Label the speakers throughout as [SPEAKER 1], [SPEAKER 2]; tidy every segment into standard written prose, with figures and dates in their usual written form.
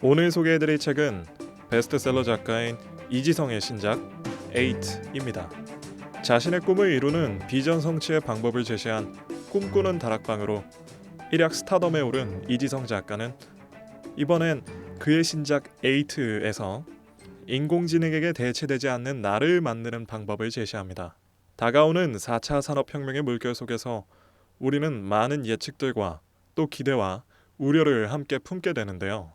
[SPEAKER 1] 오늘 소개해드릴 책은 베스트셀러 작가인 이지성의 신작 8입니다. 자신의 꿈을 이루는 비전 성취의 방법을 제시한 꿈꾸는 다락방으로 일약 스타덤에 오른 이지성 작가는 이번엔 그의 신작 8에서 인공지능에게 대체되지 않는 나를 만드는 방법을 제시합니다. 다가오는 4차 산업혁명의 물결 속에서 우리는 많은 예측들과 또 기대와 우려를 함께 품게 되는데요.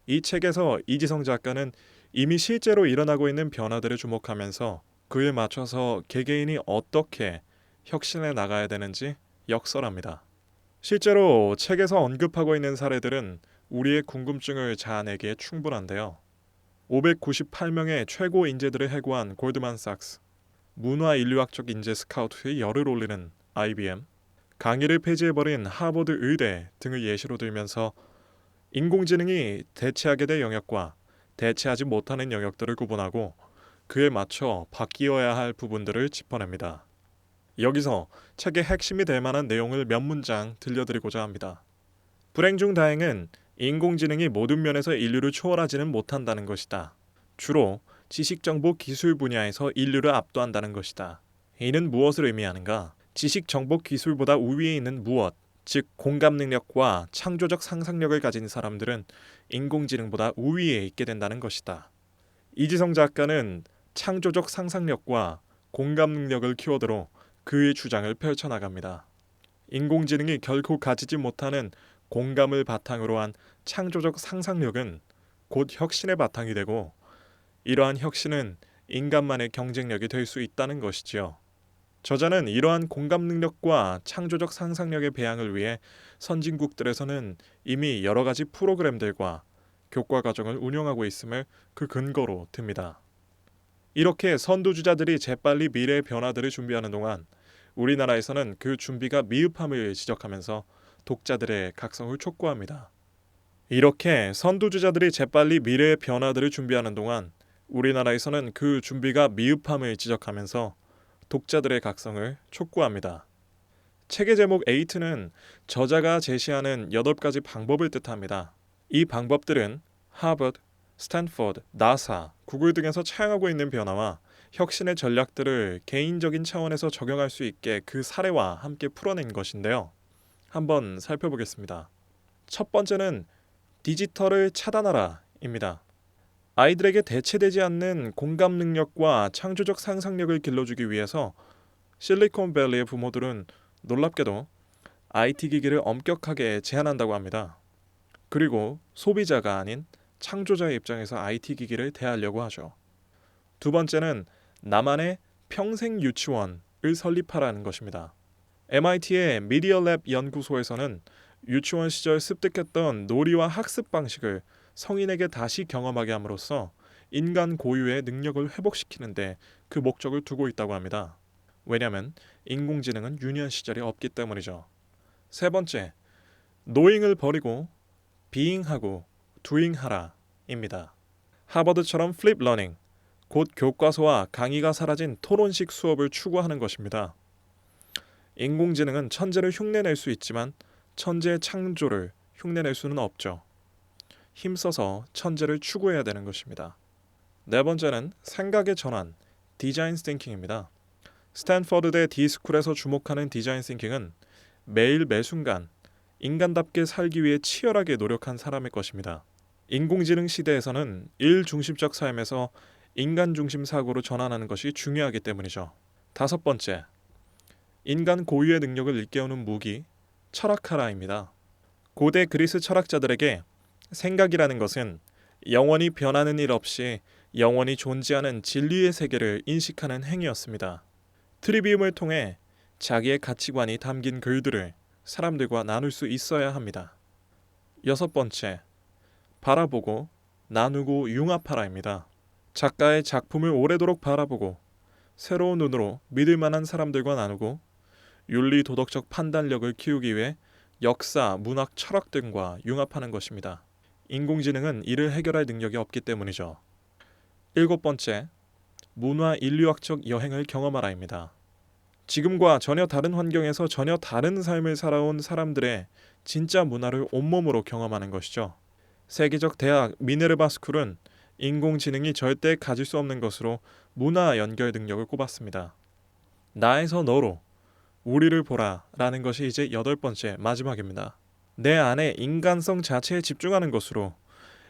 [SPEAKER 1] 이 책에서 이지성 작가는 이미 실제로 일어나고 있는 변화들을 주목하면서 그에 맞춰서 개개인이 어떻게 혁신해 나가야 되는지 역설합니다. 실제로 책에서 언급하고 있는 사례들은 우리의 궁금증을 자아내기에 충분한데요. 598명의 최고 인재들을 해고한 골드만삭스, 문화인류학적 인재 스카우트의 열을 올리는 IBM, 강의를 폐지해버린 하버드 의대 등을 예시로 들면서 인공지능이 대체하게 될 영역과 대체하지 못하는 영역들을 구분하고 그에 맞춰 바뀌어야 할 부분들을 짚어냅니다. 여기서 책의 핵심이 될 만한 내용을 몇 문장 들려드리고자 합니다. 불행 중 다행은 인공지능이 모든 면에서 인류를 초월하지는 못한다는 것이다. 주로 지식정보 기술 분야에서 인류를 압도한다는 것이다. 이는 무엇을 의미하는가? 지식정보 기술보다 우위에 있는 무엇, 즉 공감 능력과 창조적 상상력을 가진 사람들은 인공지능보다 우위에 있게 된다는 것이다. 이지성 작가는 창조적 상상력과 공감 능력을 키워드로 그의 주장을 펼쳐나갑니다. 인공지능이 결코 가지지 못하는 공감을 바탕으로 한 창조적 상상력은 곧 혁신의 바탕이 되고 이러한 혁신은 인간만의 경쟁력이 될 수 있다는 것이지요. 저자는 이러한 공감 능력과 창조적 상상력의 배양을 위해 선진국들에서는 이미 여러 가지 프로그램들과 교과 과정을 운영하고 있음을 그 근거로 듭니다. 이렇게 선두주자들이 재빨리 미래의 변화들을 준비하는 동안 우리나라에서는 그 준비가 미흡함을 지적하면서 독자들의 각성을 촉구합니다. 이렇게 선두주자들이 재빨리 미래의 변화들을 준비하는 동안 우리나라에서는 그 준비가 미흡함을 지적하면서 독자들의 각성을 촉구합니다. 책의 제목 8는 저자가 제시하는 8가지 방법을 뜻합니다. 이 방법들은 하버드, 스탠포드, 나사, 구글 등에서 차용하고 있는 변화와 혁신의 전략들을 개인적인 차원에서 적용할 수 있게 그 사례와 함께 풀어낸 것인데요. 한번 살펴보겠습니다. 첫 번째는 디지털을 차단하라입니다. 아이들에게 대체되지 않는 공감 능력과 창조적 상상력을 길러주기 위해서 실리콘밸리의 부모들은 놀랍게도 IT 기기를 엄격하게 제한한다고 합니다. 그리고 소비자가 아닌 창조자의 입장에서 IT 기기를 대하려고 하죠. 두 번째는 나만의 평생 유치원을 설립하라는 것입니다. MIT의 미디어랩 연구소에서는 유치원 시절 습득했던 놀이와 학습 방식을 성인에게 다시 경험하게 함으로써 인간 고유의 능력을 회복시키는데 그 목적을 두고 있다고 합니다. 왜냐하면 인공지능은 유년 시절이 없기 때문이죠. 세 번째, 노잉을 버리고 비잉하고 두잉하라입니다. 하버드처럼 플립 러닝, 곧 교과서와 강의가 사라진 토론식 수업을 추구하는 것입니다. 인공지능은 천재를 흉내낼 수 있지만 천재의 창조를 흉내낼 수는 없죠. 힘써서 천재를 추구해야 되는 것입니다. 네 번째는 생각의 전환, 디자인 띵킹입니다. 스탠퍼드대 디스쿨에서 주목하는 디자인 띵킹은 매일 매순간 인간답게 살기 위해 치열하게 노력한 사람의 것입니다. 인공지능 시대에서는 일 중심적 삶에서 인간 중심 사고로 전환하는 것이 중요하기 때문이죠. 다섯 번째, 인간 고유의 능력을 일깨우는 무기, 철학하라입니다. 고대 그리스 철학자들에게 생각이라는 것은 영원히 변하는 일 없이 영원히 존재하는 진리의 세계를 인식하는 행위였습니다. 트리비움을 통해 자기의 가치관이 담긴 글들을 사람들과 나눌 수 있어야 합니다. 여섯 번째, 바라보고 나누고 융합하라입니다. 작가의 작품을 오래도록 바라보고 새로운 눈으로 믿을 만한 사람들과 나누고 윤리 도덕적 판단력을 키우기 위해 역사, 문학, 철학 등과 융합하는 것입니다. 인공지능은 이를 해결할 능력이 없기 때문이죠. 일곱 번째, 문화 인류학적 여행을 경험하라입니다. 지금과 전혀 다른 환경에서 전혀 다른 삶을 살아온 사람들의 진짜 문화를 온몸으로 경험하는 것이죠. 세계적 대학 미네르바 스쿨은 인공지능이 절대 가질 수 없는 것으로 문화 연결 능력을 꼽았습니다. 나에서 너로 우리를 보라 라는 것이 이제 8번째 마지막입니다. 내 안에 인간성 자체에 집중하는 것으로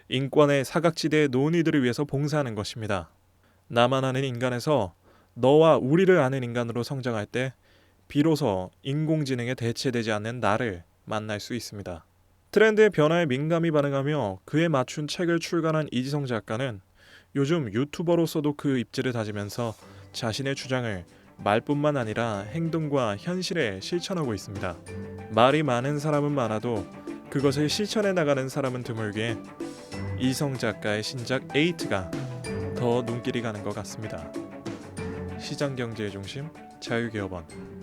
[SPEAKER 1] 인권의 사각지대의 논의들을 위해서 봉사하는 것입니다. 나만 아는 인간에서 너와 우리를 아는 인간으로 성장할 때 비로소 인공지능에 대체되지 않는 나를 만날 수 있습니다. 트렌드의 변화에 민감히 반응하며 그에 맞춘 책을 출간한 이지성 작가는 요즘 유튜버로서도 그 입지를 다지면서 자신의 주장을 말뿐만 아니라 행동과 현실에 실천하고 있습니다. 말이 많은 사람은 많아도 그것을 실천해 나가는 사람은 드물기에 이지성 작가의 신작 8가 더 눈길이 가는 것 같습니다. 시장경제의 중심 자유개업원